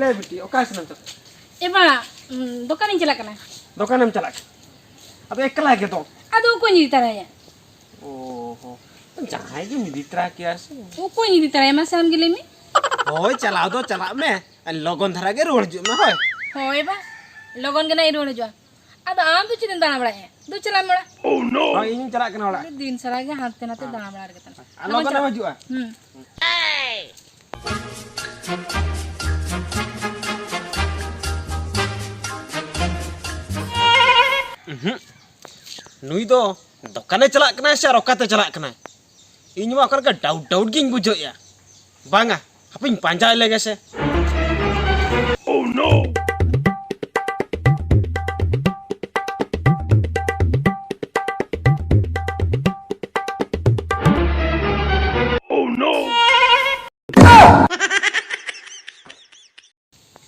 ले बेटी ओका सनम चल एबा दुकान इन चला कना दुकान में चला अब एकला के तो अदो को नि तरह ओहो जहां के मिली तरह के आसे वो को नि तरह मा साम गेले में होय चलाओ तो चला में लगन धरा के रोड जो में होय होय बा लगन के नहीं रोड जो अद आम तो चिन दाना बड़ा है दो चला मड़ा ओह नो हां इन चला के ना दिन सरा के हाथ नाते दाना बड़ा के तना लगन में जुआ नुई दो दुकाने चला कना से रोकाते चला कना इन मा कर डाउट डाउट गिंग बुझो या बांगा हपिन पांजा लेगे से ओह नो ओह नो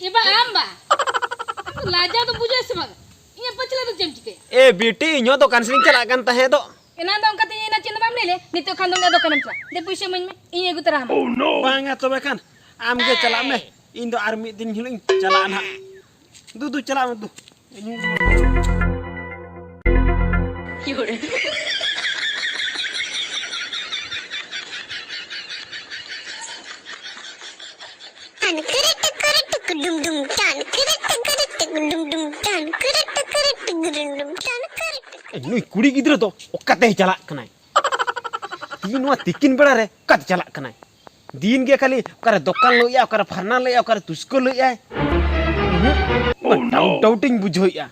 ये बा आम बा लाजा तो बुझे से बा ये पचला तो चमचके ए बेटी इño दुकान से चला कन तहे दो एना दो कते एना चिन बाम ले ले नितो खान दो दुकान में चला दे पैसे मन में इ एगु तरह ओह नो बांगा तो बेखान आम के चला में इन दो आर मी दिन हिलिंग चला ना दू चला में दू नुई कुड़ी गिद्र तो ओकाते चला कनाय तीन वा तिकिन बेड़ा रे कत चला कनाय दिन गे खाली ओकर दुकान लइया ओकर फरना लइया ओकर तुस्को लइया डाउट डाउटिंग बुझोइया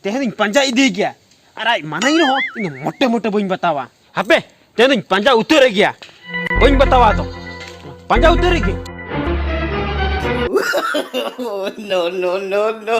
तेहदिन पंजा इदी गया अरे मानाई हो इन मोटे मोटे बइन बतावा हपे तेहदिन पंजा उतर गया बइन बतावा तो पंजा उतर गया no, no, no, no.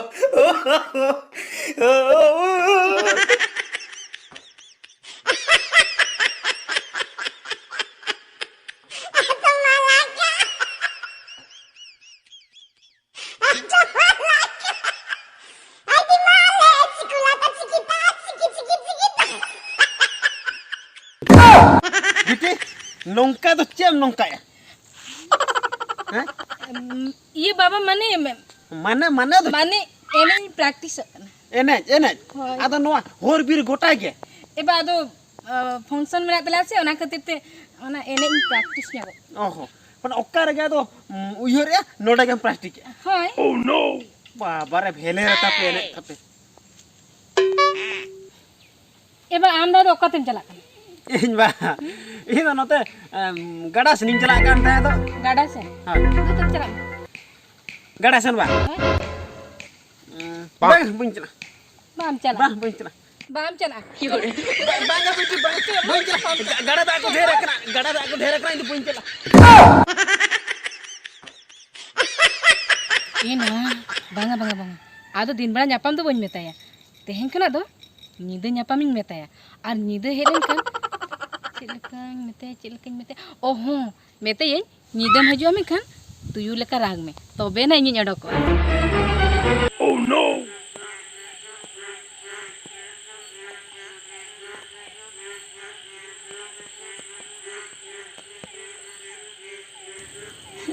नौका तो चेम नौका है ये बाबा माने माने माने तो माने एने प्रैक्टिस एने एने आदो नोआ होर बीर गोटा के एबा आदो फंक्शन में तला से ओना खातिर ते ओना एने प्रैक्टिस ने ओहो पण ओक्का रे तो उयर या नोडा के प्रैक्टिस हाय ओह नो बाबा रे भेले रहता पेने थपे एबा आम दो ओका तेम चला इन बा इन नते गड़ा से निं चला कान ता तो गाड़ा से हां दो तुम चला गड़ा सन बा बांग बुन चला बाम चला बांग बुन चला बाम चला बांगा बेटी बुन चला गड़ा दा को ढेर रखना इन बुन चला एना बांगा बांगा बांगा आदो दिन बड़ा ᱧᱟᱯᱟᱢ दो बन मेताया तेहेन खना दो नीदे ᱧᱟᱯᱟᱢᱤᱧ मेताया और नीदे हेलन kan चिलकाኝ मेते ओहो मेते ये नीदम हजो में खान तुयु लेका राग में तबे ना इᱧ अडको ओह नो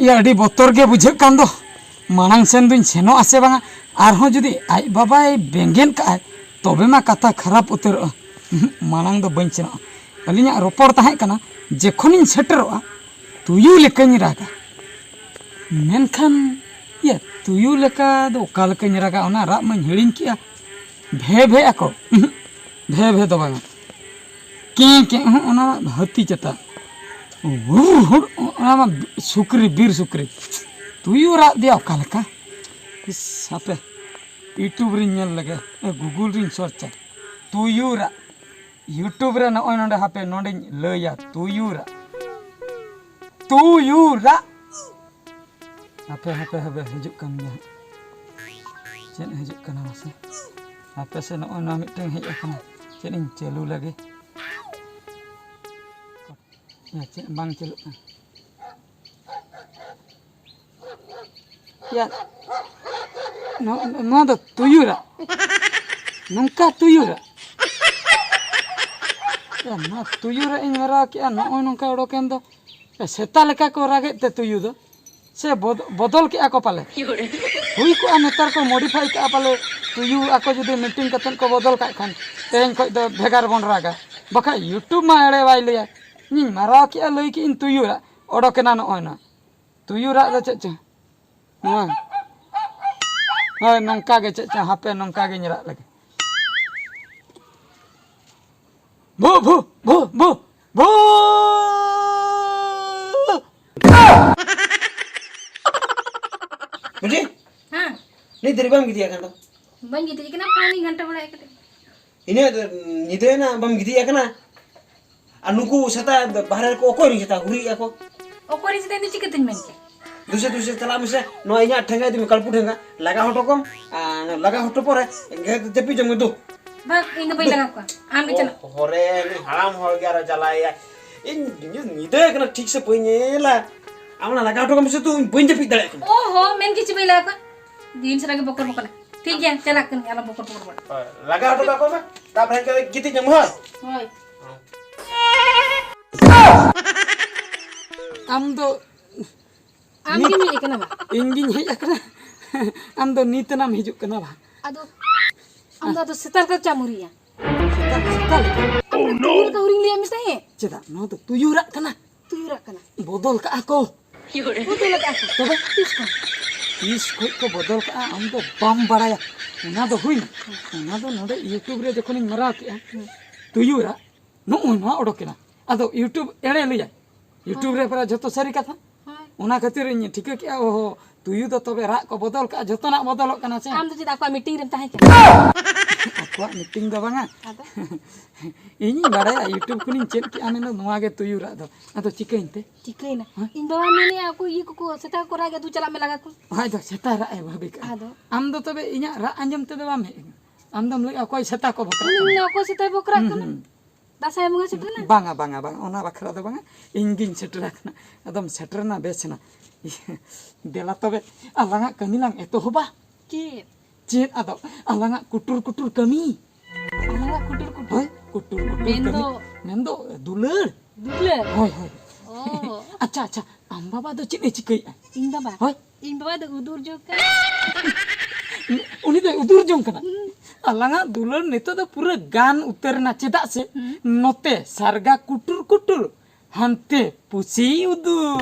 या अड़ी बतर के बुझे कान दो मांग सेन दुन सेनो आसे बांगा आरहो जुदी आई बाबा बेंगेन का तबे मा कथा खराब उतर मांग दो बन सेनो अलिया रोपड़ ताहे कना जेखोनिन सेटरोआ तुयु लेकाኝ रागा मेनखान या तुयु लेका दो ओका लेकाኝ रागा ओना रा मा हिड़िन किया भे भे आको भे भे दो बांगा के ओना हती चता ओना मा सुक्री बीर सुक्री तुयु रा दिया ओका लेका सापे यूट्यूब रे नेल लगे गूगल रे सर्च तुयु रा यूट्यूब रे नय नोंडे हापे नोंडे लया तुयुरा हापे हापे हापे हिजुक कान गया चेन हिजुक काना मासे हापे से नय ना मिटeng हेज आकना चेन इन चालू लगे या चेन बांग चालू या नो दो तुयुरा नोंका तुयुरा या ना तुयु रे इन हरा के नय नोंका ओडोकेन दो सेता लेका को रागे ते तुयु दो से बदल के को पाले हुई को नेतार को मॉडिफाई का पाले तुयु आको जुदी मीटिंग कतन को बदल का खान तेन को दो भेगार बन रागा बखा यूट्यूब मा एड़े वाई लिया नी मारा के लई कि इन तुयु रा ओडोकेना न ओना तुयु रा द चे हाँ हाँ नंका गे चे हापे नंका गे निरा लगे भू भू भू भू भू मुझे हाँ नहीं तेरी बम गिदिया kan बन gitu kena पानी घंटा बड़ा एक ini nyide na bam gidiya kana anuku sata bahar ko okoi ni sata huri ako okori sita itu ciket tin menke दूसरे चला मिसे नो इना ठंगा दिम कल्पु ठंगा लगा हटो कम लगा हटो परे जपी जम दो bak ini bai laga ko am ke chana होरे नि हराम हो गया रा चला या इन निदे कना ठीक से पइनेला आमना लगा हटो कम से तू बइन जपी दले ओहो men ki cibai laga din sera ke bokor bokor ठीक है चला कन ala bokor bokor लगा हटो का को में ता भन के गीति जम हो hoy am do am gini ikena ba इंगिन hey akra am do नीतनाम हिजुक कना बा ado am da to setar ka chamuriya setal oh no ka huring liya mis nahi ceda no to tuyura kana tuyura kana bodol ka ako betul ka tobe tisko इस कोई को बदल का हम तो बम बड़ाया उना तो हुई उना तो नोडे यूट्यूब रे जखन मरा के तुयुरा नो उना ओडोकेना अदो यूट्यूब एड़े लिया यूट्यूब रे पर जतो सारी कथा उना खातिर इन ठीक के ओ तुयु तो तबे रा को बदल का जतना बदलक कना से am to jida ko meeting rem tahe ke akwa meeting दो बांगा ado इनी बड़ाया यूट्यूब कुनी चेक के आने नोआ गे तुयुरा दो अदो चिकइनते चिकena in bawa mene aku iya ko seta ko raga tu chala me laga ko हाय दो सेता रा ए भाबी का ado आम दो तबे इना रा अंजम ते दो बामे आम दम लई अकोय सेता को बकरा ini aku seta bokra kana dasay mo seta na बांगा बांगा बांगा ओना बखरा दो बांगा इंगिन सेटरा कना एकदम सेटरना बेसना देला तबे आलांगा कमिलांग एतो होबा ki चेत आदो आलांगा कुटुर कुटुर कमी ala kutur kutur होय कुटुर कुटुर Mendo. कमी मेंदो दुलर dule होय होय oh अच्छा अच्छा आम बाबा दो चिने चिकई in baba होय in baba da udur joka उनी दो उदुर जों कना आलांगा दुलर नेतो दो पूरा गान उतरना चेदा से नोते सारगा कुटुर कुटुर हंते पुसी उदुर